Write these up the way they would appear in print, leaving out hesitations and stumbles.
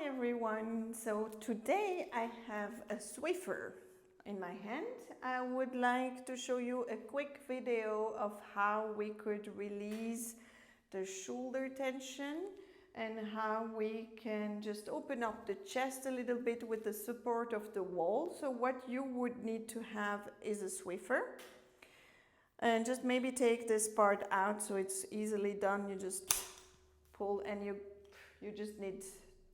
everyone. So today I have a swiffer in my hand. I would like to show you a quick video of how we could release the shoulder tension and how we can just open up the chest a little bit with the support of the wall. So what you would need to have is a swiffer. And just maybe take this part out so it's easily done. You just pull and you just need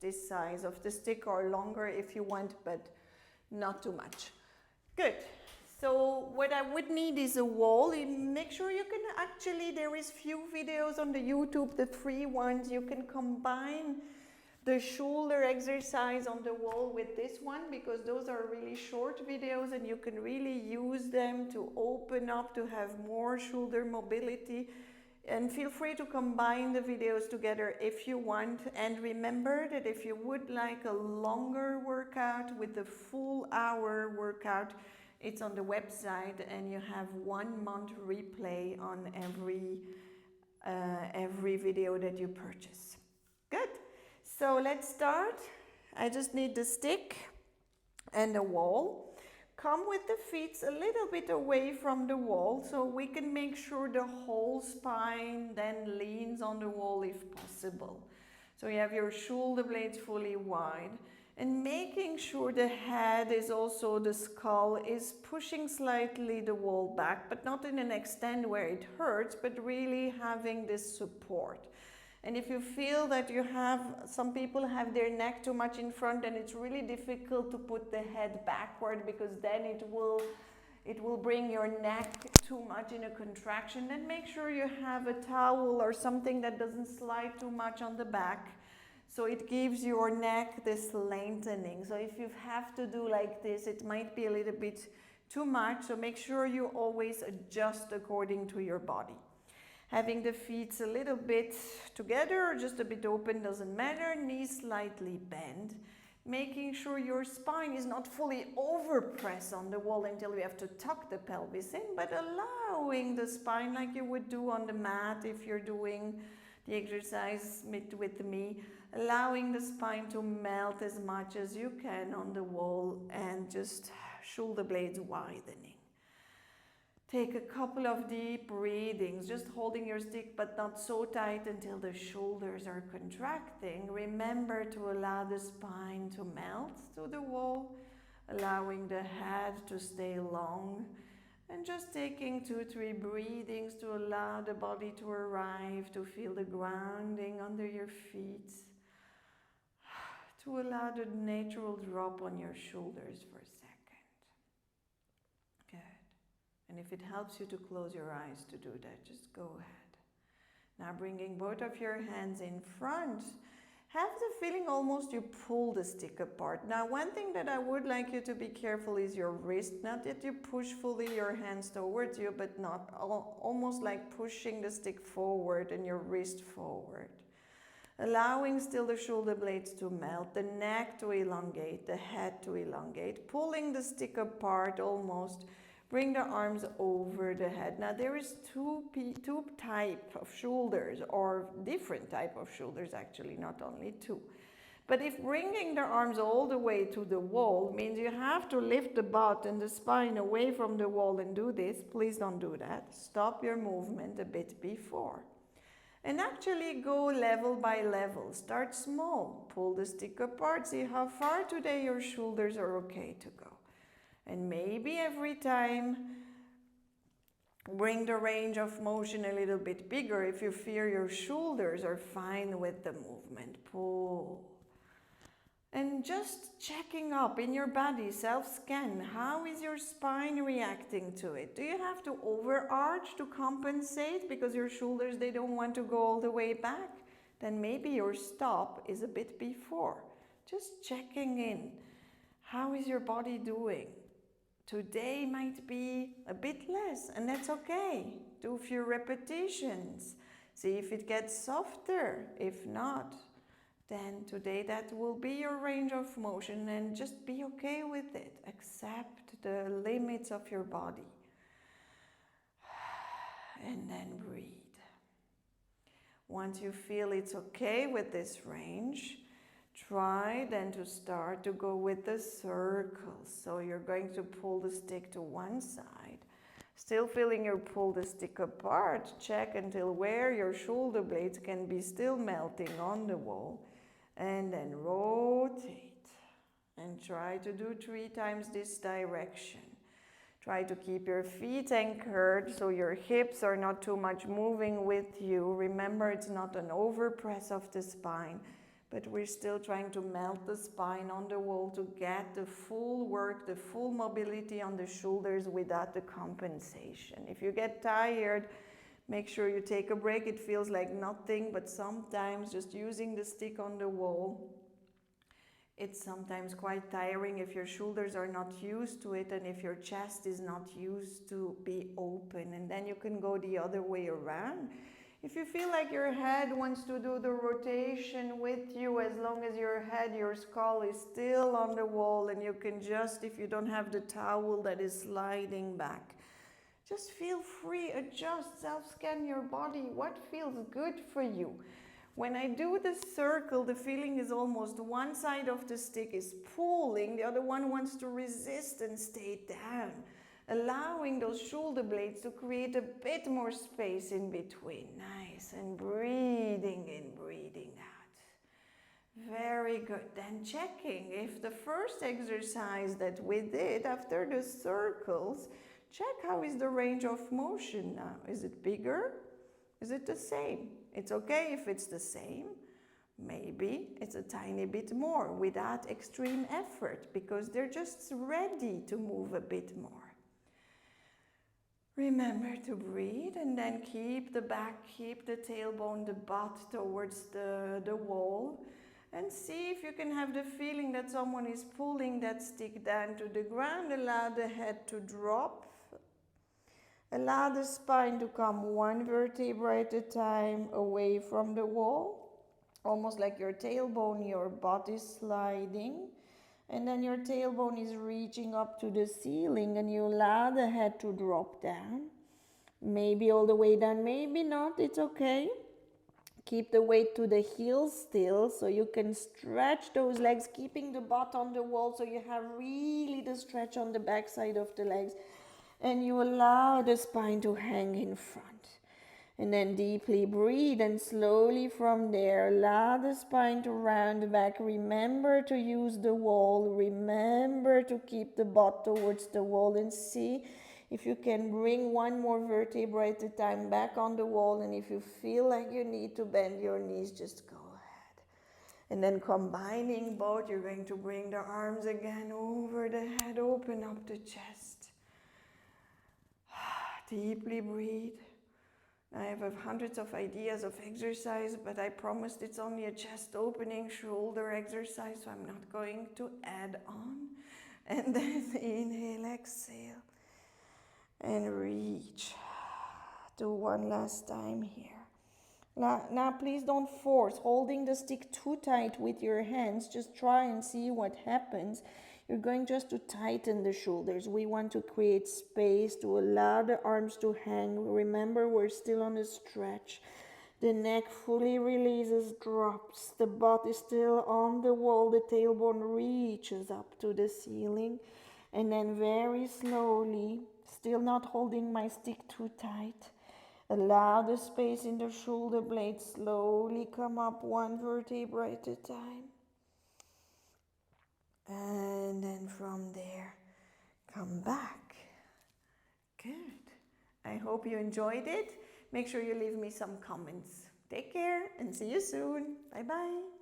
this size of the stick or longer if you want, but not too much. Good. So what I would need is a wall. Make sure you can actually, there is few videos on the YouTube, the free ones. You can combine the shoulder exercise on the wall with this one because those are really short videos and you can really use them to open up, to have more shoulder mobility. And feel free to combine the videos together if you want. And remember that if you would like a longer workout with the full hour workout, it's on the website and you have 1 month replay on every video that you purchase. Good. So let's start. I just need the stick and a wall. Come with the feet a little bit away from the wall so we can make sure the whole spine then leans on the wall if possible. So you have your shoulder blades fully wide and making sure the head is also, the skull is pushing slightly the wall back, but not in an extent where it hurts, but really having this support. And if you feel that you have, some people have their neck too much in front and it's really difficult to put the head backward because then it will bring your neck too much in a contraction, then make sure you have a towel or something that doesn't slide too much on the back. So it gives your neck this lengthening. So if you have to do like this, it might be a little bit too much. So make sure you always adjust according to your body. Having the feet a little bit together or just a bit open, doesn't matter. Knees slightly bent. Making sure your spine is not fully overpressed on the wall until you have to tuck the pelvis in, but allowing the spine like you would do on the mat if you're doing the exercise with me, allowing the spine to melt as much as you can on the wall and just shoulder blades widening. Take a couple of deep breathings, just holding your stick but not so tight until the shoulders are contracting. Remember to allow the spine to melt to the wall, allowing the head to stay long, and just taking 2-3 breathings to allow the body to arrive, to feel the grounding under your feet, to allow the natural drop on your shoulders for a second. And if it helps you to close your eyes to do that, just go ahead. Now bringing both of your hands in front, have the feeling almost you pull the stick apart. Now one thing that I would like you to be careful is your wrist. Not that you push fully your hands towards you, but not almost like pushing the stick forward and your wrist forward. Allowing still the shoulder blades to melt, the neck to elongate, the head to elongate, pulling the stick apart almost. Bring the arms over the head. Now there is two types of shoulders, or different type of shoulders actually, not only two. But if bringing the arms all the way to the wall means you have to lift the butt and the spine away from the wall and do this, please don't do that. Stop your movement a bit before. And actually go level by level. Start small. Pull the stick apart. See how far today your shoulders are okay to go. And maybe every time, bring the range of motion a little bit bigger. If you feel your shoulders are fine with the movement, pull. And just checking up in your body, self-scan. How is your spine reacting to it? Do you have to overarch to compensate because your shoulders, they don't want to go all the way back? Then maybe your stop is a bit before. Just checking in. How is your body doing? Today might be a bit less, and that's okay. Do a few repetitions. See if it gets softer. If not, then today that will be your range of motion, and just be okay with it. Accept the limits of your body. And then breathe. Once you feel it's okay with this range, Try then to start to go with the circles. So you're going to pull the stick to one side. Still feeling your pull the stick apart. Check until where your shoulder blades can be still melting on the wall. And then rotate. And try to do 3 times this direction. Try to keep your feet anchored so your hips are not too much moving with you. Remember, it's not an overpress of the spine, but we're still trying to melt the spine on the wall to get the full work, the full mobility on the shoulders without the compensation. If you get tired, make sure you take a break. It feels like nothing, but sometimes just using the stick on the wall, it's sometimes quite tiring if your shoulders are not used to it and if your chest is not used to be open. And then you can go the other way around. If you feel like your head wants to do the rotation with you, as long as your head, your skull is still on the wall, and you can just, if you don't have the towel that is sliding back, just feel free, adjust, self-scan your body. What feels good for you? When I do the circle, the feeling is almost one side of the stick is pulling, the other one wants to resist and stay down, allowing those shoulder blades to create a bit more space in between. Nice. And breathing in, breathing out. Very good. Then checking if the first exercise that we did after the circles, check how is the range of motion now. Is it bigger? Is it the same? It's okay if it's the same. Maybe it's a tiny bit more without extreme effort because they're just ready to move a bit more. Remember to breathe and then keep the back, keep the tailbone, the butt towards the wall, and see if you can have the feeling that someone is pulling that stick down to the ground. Allow the head to drop. Allow the spine to come one vertebra at a time away from the wall, almost like your tailbone, your butt is sliding, and then your tailbone is reaching up to the ceiling, and you allow the head to drop down, maybe all the way down, maybe not, it's okay. Keep the weight to the heels still, so you can stretch those legs, keeping the butt on the wall, so you have really the stretch on the back side of the legs. And you allow the spine to hang in front. And then deeply breathe and slowly from there, allow the spine to round back. Remember to use the wall. Remember to keep the butt towards the wall and see if you can bring one more vertebra at a time back on the wall. And if you feel like you need to bend your knees, just go ahead. And then combining both, you're going to bring the arms again over the head, open up the chest. Deeply breathe. I have hundreds of ideas of exercise, but I promised it's only a chest opening shoulder exercise, so I'm not going to add on. And then inhale, exhale, and reach. Do one last time here. Now please don't force holding the stick too tight with your hands. Just try and see what happens. You're going just to tighten the shoulders. We want to create space to allow the arms to hang. Remember, we're still on a stretch. The neck fully releases, drops. The butt is still on the wall. The tailbone reaches up to the ceiling. And then very slowly, still not holding my stick too tight, allow the space in the shoulder blades slowly come up one vertebra at a time. And then from there, come back. Good. I hope you enjoyed it. Make sure you leave me some comments. Take care and see you soon. Bye-bye.